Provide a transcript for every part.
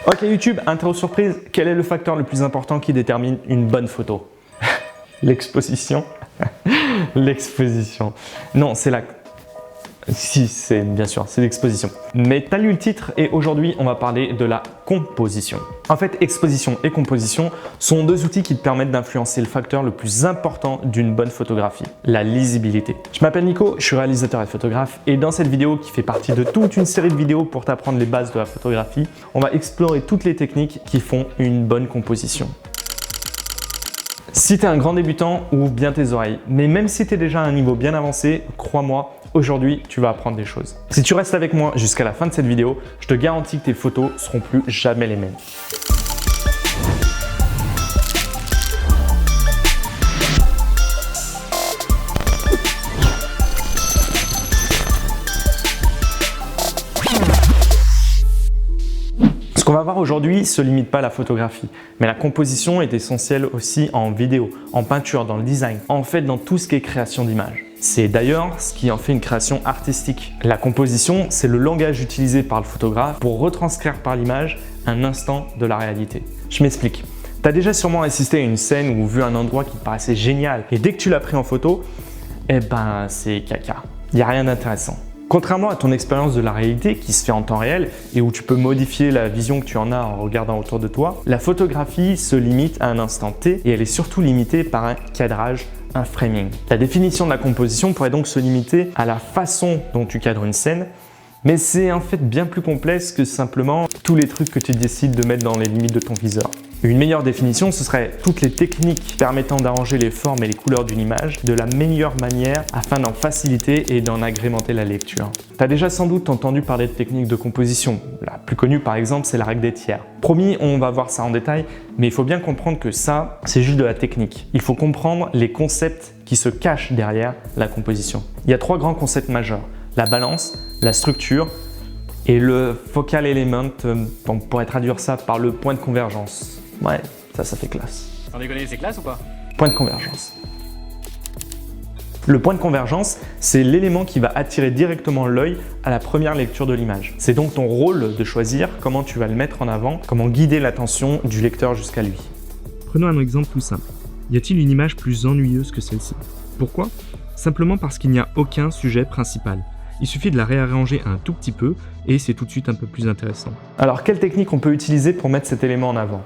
Ok YouTube, intro surprise, quel est le facteur le plus important qui détermine une bonne photo? L'exposition. L'exposition. Non, c'est la... Si, c'est bien sûr, c'est l'exposition. Mais t'as lu le titre et aujourd'hui, on va parler de la composition. En fait, exposition et composition sont deux outils qui te permettent d'influencer le facteur le plus important d'une bonne photographie, la lisibilité. Je m'appelle Nico, je suis réalisateur et photographe et dans cette vidéo qui fait partie de toute une série de vidéos pour t'apprendre les bases de la photographie, on va explorer toutes les techniques qui font une bonne composition. Si tu es un grand débutant, ouvre bien tes oreilles. Mais même si tu es déjà à un niveau bien avancé, crois-moi, aujourd'hui, tu vas apprendre des choses. Si tu restes avec moi jusqu'à la fin de cette vidéo, je te garantis que tes photos seront plus jamais les mêmes. Ce qu'on va voir aujourd'hui ne se limite pas à la photographie, mais la composition est essentielle aussi en vidéo, en peinture, dans le design, en fait dans tout ce qui est création d'images. C'est d'ailleurs ce qui en fait une création artistique. La composition, c'est le langage utilisé par le photographe pour retranscrire par l'image un instant de la réalité. Je m'explique. Tu as déjà sûrement assisté à une scène ou vu un endroit qui te paraissait génial et dès que tu l'as pris en photo, eh ben c'est caca. Il n'y a rien d'intéressant. Contrairement à ton expérience de la réalité qui se fait en temps réel et où tu peux modifier la vision que tu en as en regardant autour de toi, la photographie se limite à un instant T et elle est surtout limitée par un cadrage, un framing. La définition de la composition pourrait donc se limiter à la façon dont tu cadres une scène, mais c'est en fait bien plus complexe que simplement tous les trucs que tu décides de mettre dans les limites de ton viseur. Une meilleure définition, ce serait toutes les techniques permettant d'arranger les formes et les couleurs d'une image de la meilleure manière afin d'en faciliter et d'en agrémenter la lecture. Tu as déjà sans doute entendu parler de techniques de composition. La plus connue par exemple, c'est la règle des tiers. Promis, on va voir ça en détail, mais il faut bien comprendre que ça, c'est juste de la technique. Il faut comprendre les concepts qui se cachent derrière la composition. Il y a trois grands concepts majeurs. La balance, la structure et le focal element, on pourrait traduire ça par le point de convergence. Ouais, ça fait classe. Sans déconner, c'est classe ou pas? Point de convergence. Le point de convergence, c'est l'élément qui va attirer directement l'œil à la première lecture de l'image. C'est donc ton rôle de choisir comment tu vas le mettre en avant, comment guider l'attention du lecteur jusqu'à lui. Prenons un exemple tout simple. Y a-t-il une image plus ennuyeuse que celle-ci? Pourquoi? Simplement parce qu'il n'y a aucun sujet principal. Il suffit de la réarranger un tout petit peu et c'est tout de suite un peu plus intéressant. Alors, quelle technique on peut utiliser pour mettre cet élément en avant?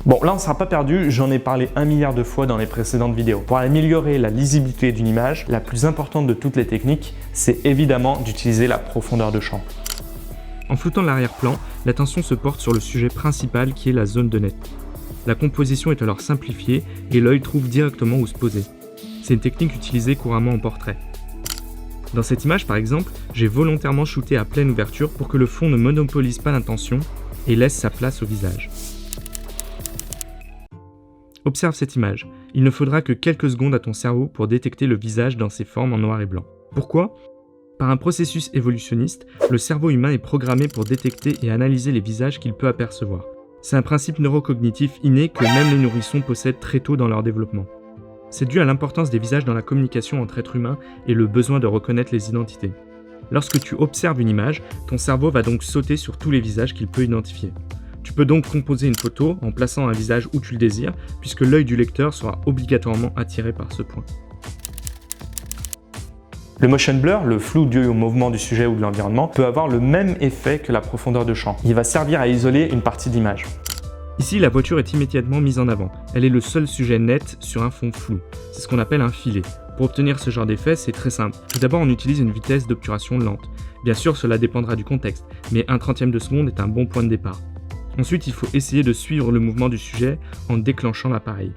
Bon, là on ne sera pas perdu, j'en ai parlé 1 milliard de fois dans les précédentes vidéos. Pour améliorer la lisibilité d'une image, la plus importante de toutes les techniques, c'est évidemment d'utiliser la profondeur de champ. En floutant l'arrière-plan, l'attention se porte sur le sujet principal qui est la zone de net. La composition est alors simplifiée et l'œil trouve directement où se poser. C'est une technique utilisée couramment en portrait. Dans cette image par exemple, j'ai volontairement shooté à pleine ouverture pour que le fond ne monopolise pas l'attention et laisse sa place au visage. Observe cette image. Il ne faudra que quelques secondes à ton cerveau pour détecter le visage dans ses formes en noir et blanc. Pourquoi? Par un processus évolutionniste, le cerveau humain est programmé pour détecter et analyser les visages qu'il peut apercevoir. C'est un principe neurocognitif inné que même les nourrissons possèdent très tôt dans leur développement. C'est dû à l'importance des visages dans la communication entre êtres humains et le besoin de reconnaître les identités. Lorsque tu observes une image, ton cerveau va donc sauter sur tous les visages qu'il peut identifier. Tu peux donc composer une photo en plaçant un visage où tu le désires, puisque l'œil du lecteur sera obligatoirement attiré par ce point. Le motion blur, le flou dû au mouvement du sujet ou de l'environnement, peut avoir le même effet que la profondeur de champ. Il va servir à isoler une partie de l'image. Ici, la voiture est immédiatement mise en avant. Elle est le seul sujet net sur un fond flou. C'est ce qu'on appelle un filet. Pour obtenir ce genre d'effet, c'est très simple. Tout d'abord, on utilise une vitesse d'obturation lente. Bien sûr, cela dépendra du contexte, mais 1/30 de seconde est un bon point de départ. Ensuite, il faut essayer de suivre le mouvement du sujet en déclenchant l'appareil.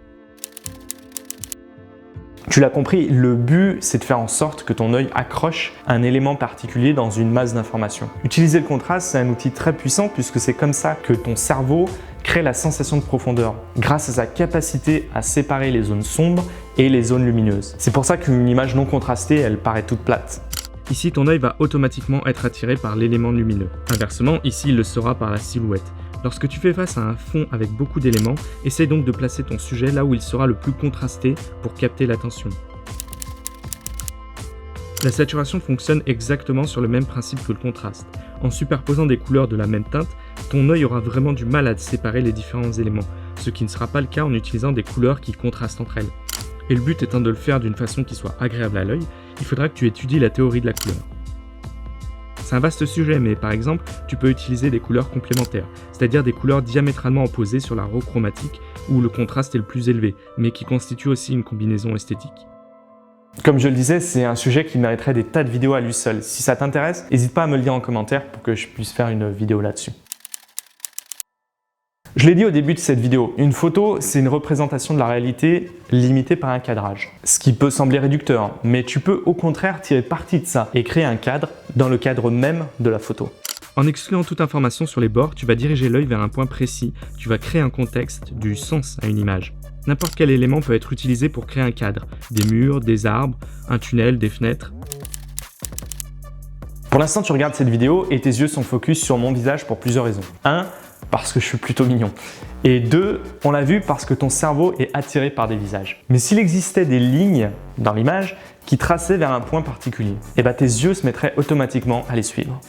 Tu l'as compris, le but, c'est de faire en sorte que ton œil accroche un élément particulier dans une masse d'informations. Utiliser le contraste, c'est un outil très puissant puisque c'est comme ça que ton cerveau crée la sensation de profondeur grâce à sa capacité à séparer les zones sombres et les zones lumineuses. C'est pour ça qu'une image non contrastée, elle paraît toute plate. Ici, ton œil va automatiquement être attiré par l'élément lumineux. Inversement, ici, il le sera par la silhouette. Lorsque tu fais face à un fond avec beaucoup d'éléments, essaie donc de placer ton sujet là où il sera le plus contrasté pour capter l'attention. La saturation fonctionne exactement sur le même principe que le contraste. En superposant des couleurs de la même teinte, ton œil aura vraiment du mal à séparer les différents éléments, ce qui ne sera pas le cas en utilisant des couleurs qui contrastent entre elles. Et le but étant de le faire d'une façon qui soit agréable à l'œil, il faudra que tu étudies la théorie de la couleur. C'est un vaste sujet, mais par exemple, tu peux utiliser des couleurs complémentaires, c'est-à-dire des couleurs diamétralement opposées sur la roue chromatique où le contraste est le plus élevé, mais qui constituent aussi une combinaison esthétique. Comme je le disais, c'est un sujet qui mériterait des tas de vidéos à lui seul. Si ça t'intéresse, n'hésite pas à me le dire en commentaire pour que je puisse faire une vidéo là-dessus. Je l'ai dit au début de cette vidéo, une photo, c'est une représentation de la réalité limitée par un cadrage. Ce qui peut sembler réducteur, mais tu peux au contraire tirer parti de ça et créer un cadre dans le cadre même de la photo. En excluant toute information sur les bords, tu vas diriger l'œil vers un point précis, tu vas créer un contexte, du sens à une image. N'importe quel élément peut être utilisé pour créer un cadre, des murs, des arbres, un tunnel, des fenêtres. Pour l'instant, tu regardes cette vidéo et tes yeux sont focus sur mon visage pour plusieurs raisons. 1. Parce que je suis plutôt mignon. Et 2. On l'a vu parce que ton cerveau est attiré par des visages. Mais s'il existait des lignes dans l'image qui traçaient vers un point particulier, tes yeux se mettraient automatiquement à les suivre.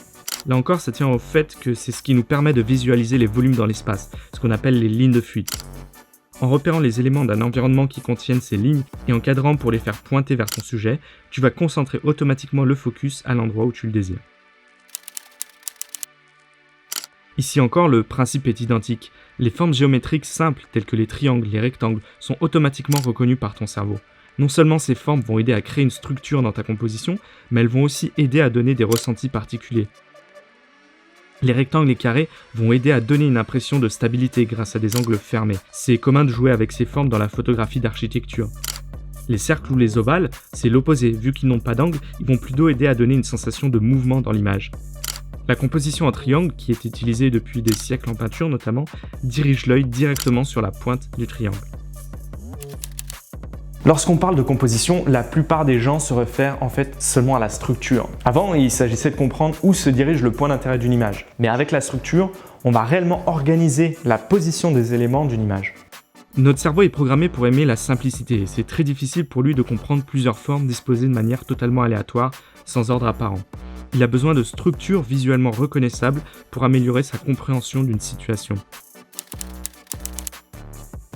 Là encore, ça tient au fait que c'est ce qui nous permet de visualiser les volumes dans l'espace, ce qu'on appelle les lignes de fuite. En repérant les éléments d'un environnement qui contiennent ces lignes et en cadrant pour les faire pointer vers ton sujet, tu vas concentrer automatiquement le focus à l'endroit où tu le désires. Ici encore, le principe est identique. Les formes géométriques simples telles que les triangles, les rectangles sont automatiquement reconnues par ton cerveau. Non seulement ces formes vont aider à créer une structure dans ta composition, mais elles vont aussi aider à donner des ressentis particuliers. Les rectangles et carrés vont aider à donner une impression de stabilité grâce à des angles fermés. C'est commun de jouer avec ces formes dans la photographie d'architecture. Les cercles ou les ovales, c'est l'opposé. Vu qu'ils n'ont pas d'angle, ils vont plutôt aider à donner une sensation de mouvement dans l'image. La composition en triangle, qui est utilisée depuis des siècles en peinture notamment, dirige l'œil directement sur la pointe du triangle. Lorsqu'on parle de composition, la plupart des gens se réfèrent en fait seulement à la structure. Avant, il s'agissait de comprendre où se dirige le point d'intérêt d'une image. Mais avec la structure, on va réellement organiser la position des éléments d'une image. Notre cerveau est programmé pour aimer la simplicité et c'est très difficile pour lui de comprendre plusieurs formes disposées de manière totalement aléatoire, sans ordre apparent. Il a besoin de structures visuellement reconnaissables pour améliorer sa compréhension d'une situation.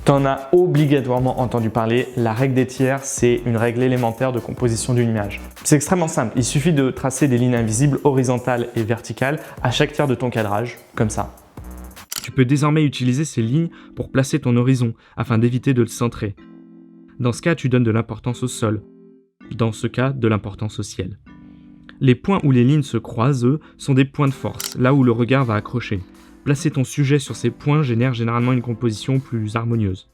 T'en as obligatoirement entendu parler, la règle des tiers, c'est une règle élémentaire de composition d'une image. C'est extrêmement simple, il suffit de tracer des lignes invisibles horizontales et verticales à chaque tiers de ton cadrage, comme ça. Tu peux désormais utiliser ces lignes pour placer ton horizon, afin d'éviter de le centrer. Dans ce cas, tu donnes de l'importance au sol. Dans ce cas, de l'importance au ciel. Les points où les lignes se croisent, eux, sont des points de force, là où le regard va accrocher. Placer ton sujet sur ces points génère généralement une composition plus harmonieuse.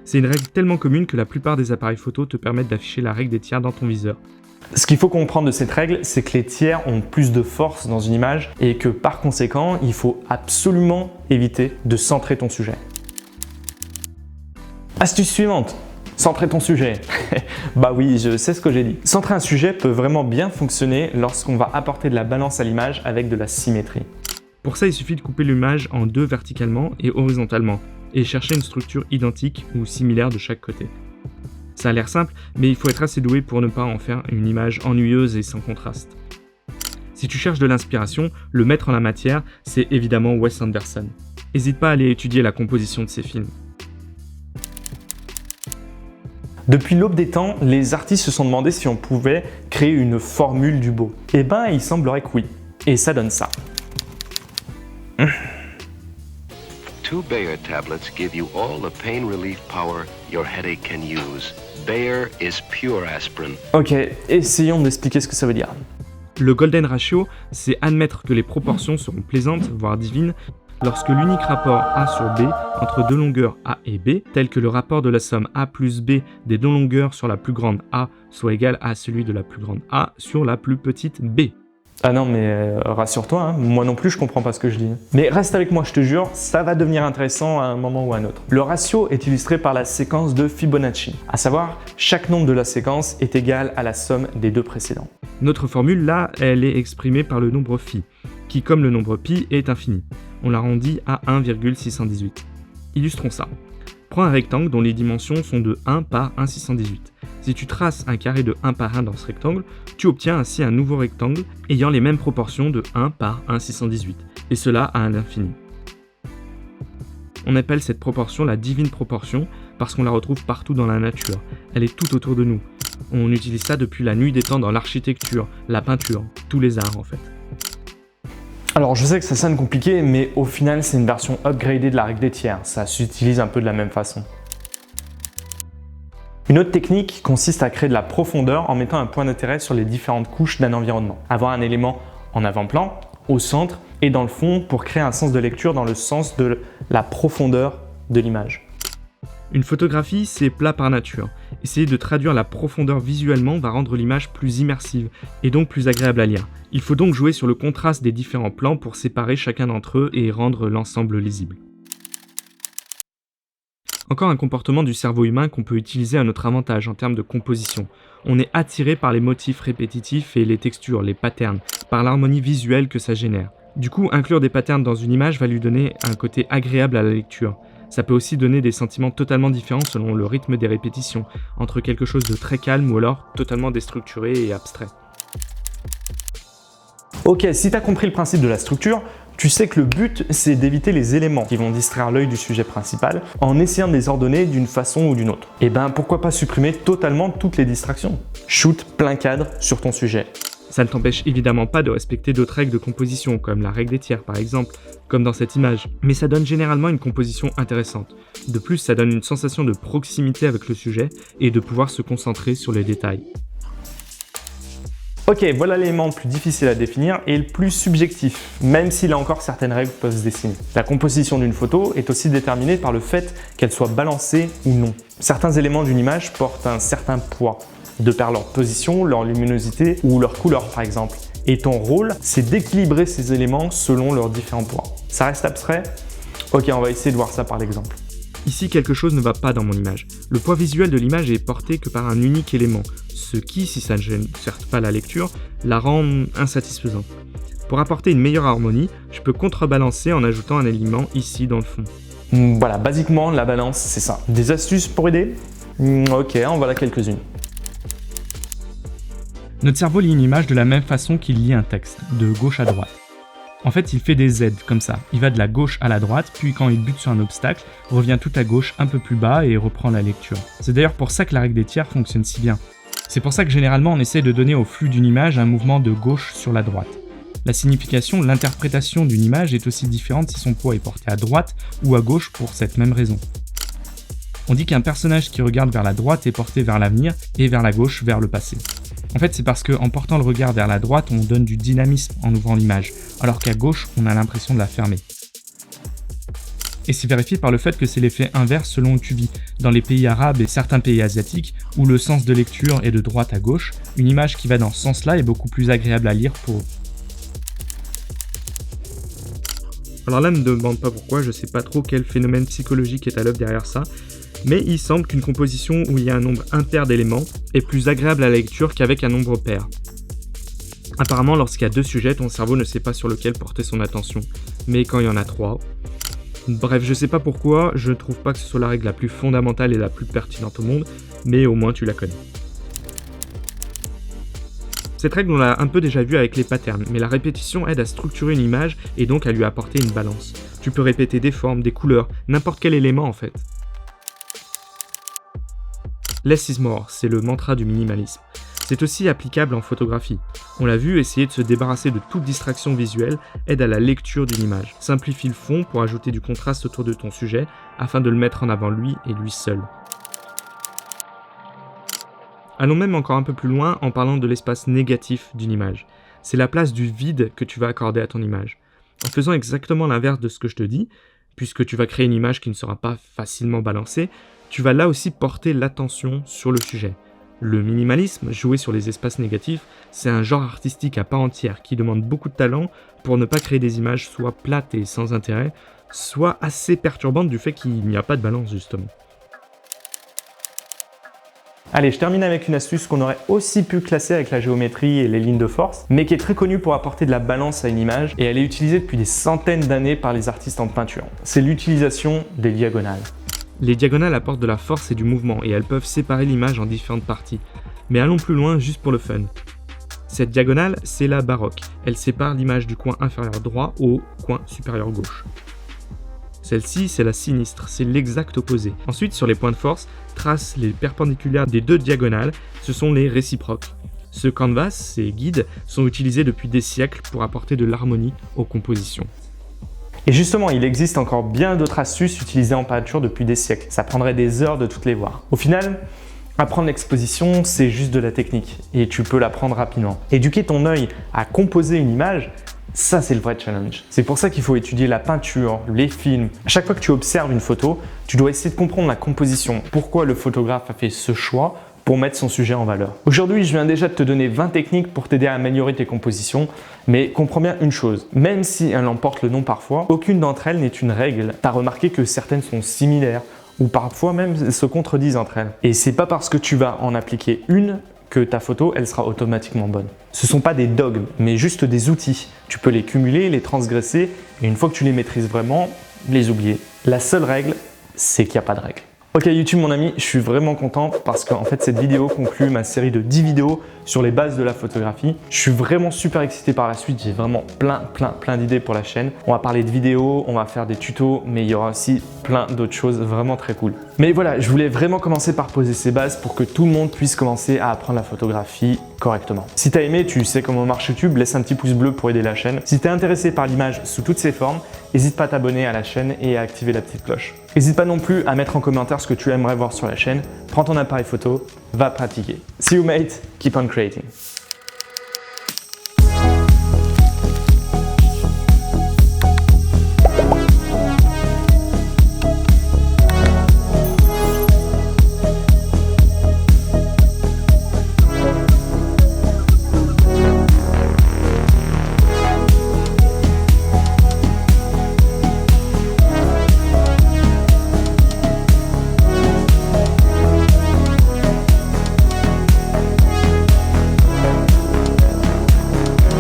C'est une règle tellement commune que la plupart des appareils photo te permettent d'afficher la règle des tiers dans ton viseur. Ce qu'il faut comprendre de cette règle, c'est que les tiers ont plus de force dans une image et que par conséquent, il faut absolument éviter de centrer ton sujet. Astuce suivante, centrer ton sujet. Bah oui, je sais ce que j'ai dit. Centrer un sujet peut vraiment bien fonctionner lorsqu'on va apporter de la balance à l'image avec de la symétrie. Pour ça, il suffit de couper l'image en deux verticalement et horizontalement et chercher une structure identique ou similaire de chaque côté. Ça a l'air simple, mais il faut être assez doué pour ne pas en faire une image ennuyeuse et sans contraste. Si tu cherches de l'inspiration, le maître en la matière, c'est évidemment Wes Anderson. N'hésite pas à aller étudier la composition de ses films. Depuis l'aube des temps, les artistes se sont demandé si on pouvait créer une formule du beau. Eh ben, il semblerait que oui. Et ça donne ça. 2 Bayer tablets give you all the pain relief power your headache can use. Bayer is pure aspirin. Ok, essayons d'expliquer ce que ça veut dire. Le golden ratio, c'est admettre que les proportions seront plaisantes, voire divines, lorsque l'unique rapport A sur B entre deux longueurs A et B, tel que le rapport de la somme A plus B des deux longueurs sur la plus grande A, soit égal à celui de la plus grande A sur la plus petite B. Ah non, mais rassure-toi, hein, moi non plus je comprends pas ce que je dis. Mais reste avec moi, je te jure, ça va devenir intéressant à un moment ou à un autre. Le ratio est illustré par la séquence de Fibonacci, à savoir, chaque nombre de la séquence est égal à la somme des deux précédents. Notre formule, là, elle est exprimée par le nombre phi, qui, comme le nombre pi, est infini. On l'arrondit à 1,618. Illustrons ça. Prends un rectangle dont les dimensions sont de 1 par 1,618. Si tu traces un carré de 1 par 1 dans ce rectangle, tu obtiens ainsi un nouveau rectangle ayant les mêmes proportions de 1 par 1,618, et cela à l'infini. On appelle cette proportion la divine proportion parce qu'on la retrouve partout dans la nature. Elle est tout autour de nous. On utilise ça depuis la nuit des temps dans l'architecture, la peinture, tous les arts en fait. Alors je sais que ça sonne compliqué, mais au final c'est une version upgradée de la règle des tiers. Ça s'utilise un peu de la même façon. Une autre technique consiste à créer de la profondeur en mettant un point d'intérêt sur les différentes couches d'un environnement. Avoir un élément en avant-plan, au centre et dans le fond pour créer un sens de lecture dans le sens de la profondeur de l'image. Une photographie, c'est plat par nature. Essayer de traduire la profondeur visuellement va rendre l'image plus immersive et donc plus agréable à lire. Il faut donc jouer sur le contraste des différents plans pour séparer chacun d'entre eux et rendre l'ensemble lisible. Encore un comportement du cerveau humain qu'on peut utiliser à notre avantage en termes de composition. On est attiré par les motifs répétitifs et les textures, les patterns, par l'harmonie visuelle que ça génère. Du coup, inclure des patterns dans une image va lui donner un côté agréable à la lecture. Ça peut aussi donner des sentiments totalement différents selon le rythme des répétitions, entre quelque chose de très calme ou alors totalement déstructuré et abstrait. Ok, si tu as compris le principe de la structure, tu sais que le but, c'est d'éviter les éléments qui vont distraire l'œil du sujet principal en essayant de les ordonner d'une façon ou d'une autre. Et ben pourquoi pas supprimer totalement toutes les distractions? Shoot plein cadre sur ton sujet. Ça ne t'empêche évidemment pas de respecter d'autres règles de composition, comme la règle des tiers par exemple, comme dans cette image, mais ça donne généralement une composition intéressante. De plus, ça donne une sensation de proximité avec le sujet et de pouvoir se concentrer sur les détails. Ok, voilà l'élément le plus difficile à définir et le plus subjectif, même si là encore certaines règles peuvent se dessiner. La composition d'une photo est aussi déterminée par le fait qu'elle soit balancée ou non. Certains éléments d'une image portent un certain poids, de par leur position, leur luminosité ou leur couleur par exemple. Et ton rôle, c'est d'équilibrer ces éléments selon leurs différents poids. Ça reste abstrait? Ok, on va essayer de voir ça par l'exemple. Ici, quelque chose ne va pas dans mon image. Le poids visuel de l'image est porté que par un unique élément, ce qui, si ça ne gêne certes pas la lecture, la rend insatisfaisante. Pour apporter une meilleure harmonie, je peux contrebalancer en ajoutant un élément ici dans le fond. Voilà, basiquement, la balance, c'est ça. Des astuces pour aider? Ok, en voilà quelques-unes. Notre cerveau lit une image de la même façon qu'il lit un texte, de gauche à droite. En fait, il fait des Z comme ça. Il va de la gauche à la droite, puis quand il bute sur un obstacle, revient tout à gauche un peu plus bas et reprend la lecture. C'est d'ailleurs pour ça que la règle des tiers fonctionne si bien. C'est pour ça que généralement on essaie de donner au flux d'une image un mouvement de gauche sur la droite. La signification, l'interprétation d'une image est aussi différente si son poids est porté à droite ou à gauche pour cette même raison. On dit qu'un personnage qui regarde vers la droite est porté vers l'avenir et vers la gauche vers le passé. En fait, c'est parce qu'en portant le regard vers la droite, on donne du dynamisme en ouvrant l'image, alors qu'à gauche, on a l'impression de la fermer. Et c'est vérifié par le fait que c'est l'effet inverse selon où tu vis. Dans les pays arabes et certains pays asiatiques, où le sens de lecture est de droite à gauche, une image qui va dans ce sens-là est beaucoup plus agréable à lire pour eux. Alors là, ne me demande pas pourquoi, je sais pas trop quel phénomène psychologique est à l'œuvre derrière ça, mais il semble qu'une composition où il y a un nombre impair d'éléments est plus agréable à la lecture qu'avec un nombre pair. Apparemment, lorsqu'il y a deux sujets, ton cerveau ne sait pas sur lequel porter son attention, mais quand il y en a trois... Bref, je sais pas pourquoi, je ne trouve pas que ce soit la règle la plus fondamentale et la plus pertinente au monde, mais au moins tu la connais. Cette règle, on l'a un peu déjà vue avec les patterns, mais la répétition aide à structurer une image et donc à lui apporter une balance. Tu peux répéter des formes, des couleurs, n'importe quel élément en fait. Less is more, c'est le mantra du minimalisme. C'est aussi applicable en photographie. On l'a vu, essayer de se débarrasser de toute distraction visuelle aide à la lecture d'une image. Simplifie le fond pour ajouter du contraste autour de ton sujet afin de le mettre en avant lui et lui seul. Allons même encore un peu plus loin en parlant de l'espace négatif d'une image. C'est la place du vide que tu vas accorder à ton image. En faisant exactement l'inverse de ce que je te dis, puisque tu vas créer une image qui ne sera pas facilement balancée, tu vas là aussi porter l'attention sur le sujet. Le minimalisme, jouer sur les espaces négatifs, c'est un genre artistique à part entière qui demande beaucoup de talent pour ne pas créer des images soit plates et sans intérêt, soit assez perturbantes du fait qu'il n'y a pas de balance justement. Allez, je termine avec une astuce qu'on aurait aussi pu classer avec la géométrie et les lignes de force, mais qui est très connue pour apporter de la balance à une image et elle est utilisée depuis des centaines d'années par les artistes en peinture. C'est l'utilisation des diagonales. Les diagonales apportent de la force et du mouvement et elles peuvent séparer l'image en différentes parties. Mais allons plus loin juste pour le fun. Cette diagonale, c'est la baroque. Elle sépare l'image du coin inférieur droit au coin supérieur gauche. Celle-ci, c'est la sinistre, c'est l'exact opposé. Ensuite, sur les points de force, trace les perpendiculaires des deux diagonales, ce sont les réciproques. Ce canvas, ces guides, sont utilisés depuis des siècles pour apporter de l'harmonie aux compositions. Et justement, il existe encore bien d'autres astuces utilisées en peinture depuis des siècles. Ça prendrait des heures de toutes les voir. Au final, apprendre l'exposition, c'est juste de la technique et tu peux l'apprendre rapidement. Éduquer ton œil à composer une image, ça c'est le vrai challenge. C'est pour ça qu'il faut étudier la peinture, les films. À chaque fois que tu observes une photo, tu dois essayer de comprendre la composition. Pourquoi le photographe a fait ce choix pour mettre son sujet en valeur. Aujourd'hui, je viens déjà de te donner 20 techniques pour t'aider à améliorer tes compositions, mais comprends bien une chose, même si elles en portent le nom parfois, aucune d'entre elles n'est une règle. Tu as remarqué que certaines sont similaires, ou parfois même se contredisent entre elles. Et c'est pas parce que tu vas en appliquer une que ta photo, elle sera automatiquement bonne. Ce sont pas des dogmes, mais juste des outils. Tu peux les cumuler, les transgresser, et une fois que tu les maîtrises vraiment, les oublier. La seule règle, c'est qu'il n'y a pas de règle. Ok YouTube mon ami, je suis vraiment content parce qu'en fait cette vidéo conclut ma série de 10 vidéos sur les bases de la photographie. Je suis vraiment super excité par la suite, j'ai vraiment plein d'idées pour la chaîne. On va parler de vidéos, on va faire des tutos, mais il y aura aussi plein d'autres choses vraiment très cool. Mais voilà, je voulais vraiment commencer par poser ces bases pour que tout le monde puisse commencer à apprendre la photographie correctement. Si tu as aimé, tu sais comment marche YouTube, laisse un petit pouce bleu pour aider la chaîne. Si tu es intéressé par l'image sous toutes ses formes, n'hésite pas à t'abonner à la chaîne et à activer la petite cloche. N'hésite pas non plus à mettre en commentaire ce que tu aimerais voir sur la chaîne. Prends ton appareil photo, va pratiquer. See you mate, keep on creating.